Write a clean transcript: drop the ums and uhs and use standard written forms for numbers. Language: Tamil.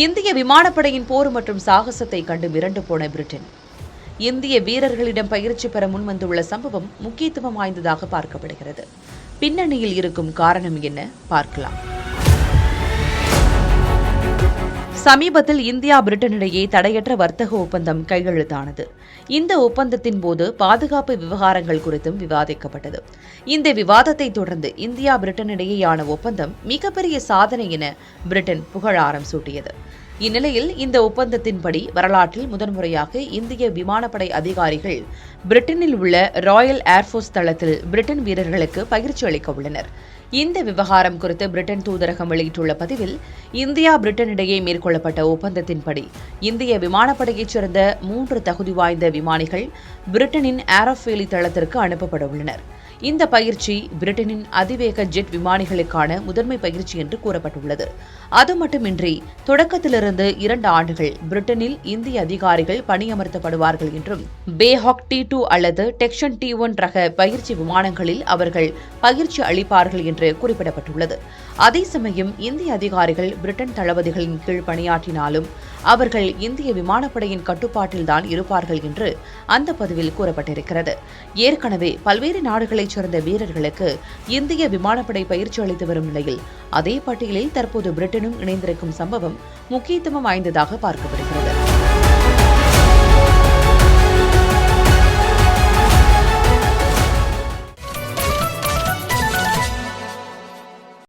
இந்திய விமானப்படையின் போர் மற்றும் சாகசத்தை கண்டு மிரண்டு போன பிரிட்டன் இந்திய வீரர்களிடம் பயிற்சி பெற முன்வந்துள்ள சம்பவம் முக்கியத்துவம் வாய்ந்ததாக பார்க்கப்படுகிறது. பின்னணியில் இருக்கும் காரணம் என்ன பார்க்கலாம். சமீபத்தில் இந்தியா பிரிட்டனிடையே தடையற்ற வர்த்தக ஒப்பந்தம் கையெழுத்தானது. இந்த ஒப்பந்தத்தின் போது பாதுகாப்பு விவகாரங்கள் குறித்தும் விவாதிக்கப்பட்டது. இந்த விவாதத்தை தொடர்ந்து இந்தியா பிரிட்டனிடையேயான ஒப்பந்தம் மிகப்பெரிய சாதனை என பிரிட்டன் புகழாரம் சூட்டியது. இந்நிலையில் இந்த ஒப்பந்தத்தின்படி வரலாற்றில் முதன்முறையாக இந்திய விமானப்படை அதிகாரிகள் பிரிட்டனில் உள்ள ராயல் ஏர்ஃபோர்ஸ் தளத்தில் பிரிட்டன் வீரர்களுக்கு பயிற்சி அளிக்க உள்ளனர். இந்த விவகாரம் குறித்து பிரிட்டன் தூதரகம் வெளியிட்டுள்ள பதிவில், இந்தியா பிரிட்டனிடையே மேற்கொள்ளப்பட்ட ஒப்பந்தத்தின்படி இந்திய விமானப்படையைச் சேர்ந்த 3 தகுதி வாய்ந்த விமானிகள் பிரிட்டனின் ஏரோஃபேலி தளத்திற்கு அனுப்பப்பட உள்ளனர். இந்த பயிற்சி பிரிட்டனின் அதிவேக ஜெட் விமானிகளுக்கான முதன்மை பயிற்சி என்று கூறப்பட்டுள்ளது. அது மட்டுமின்றி தொடக்கத்திலிருந்து 2 ஆண்டுகள் பிரிட்டனில் இந்திய அதிகாரிகள் பணியமர்த்தப்படுவார்கள் என்றும், பேஹாக் T2 அல்லது டெக்ஷன் T1 ரக பயிற்சி விமானங்களில் அவர்கள் பயிற்சி அளிப்பார்கள் என்று குறிப்பிடப்பட்டுள்ளது. அதே சமயம் இந்திய அதிகாரிகள் பிரிட்டன் தளபதிகளின் கீழ் பணியாற்றினாலும் அவர்கள் இந்திய விமானப்படையின் கட்டுப்பாட்டில்தான் இருப்பார்கள் என்று அந்த பதிவில் கூறப்பட்டிருக்கிறது. ஏற்கனவே பல்வேறு நாடுகளைச் சேர்ந்த வீரர்களுக்கு இந்திய விமானப்படை பயிற்சி அளித்து வரும் நிலையில் அதே பட்டியலில் தற்போது பிரிட்டனும் இணைந்திருக்கும் சம்பவம் முக்கியத்துவம் வாய்ந்ததாக பார்க்கப்படுகிறது.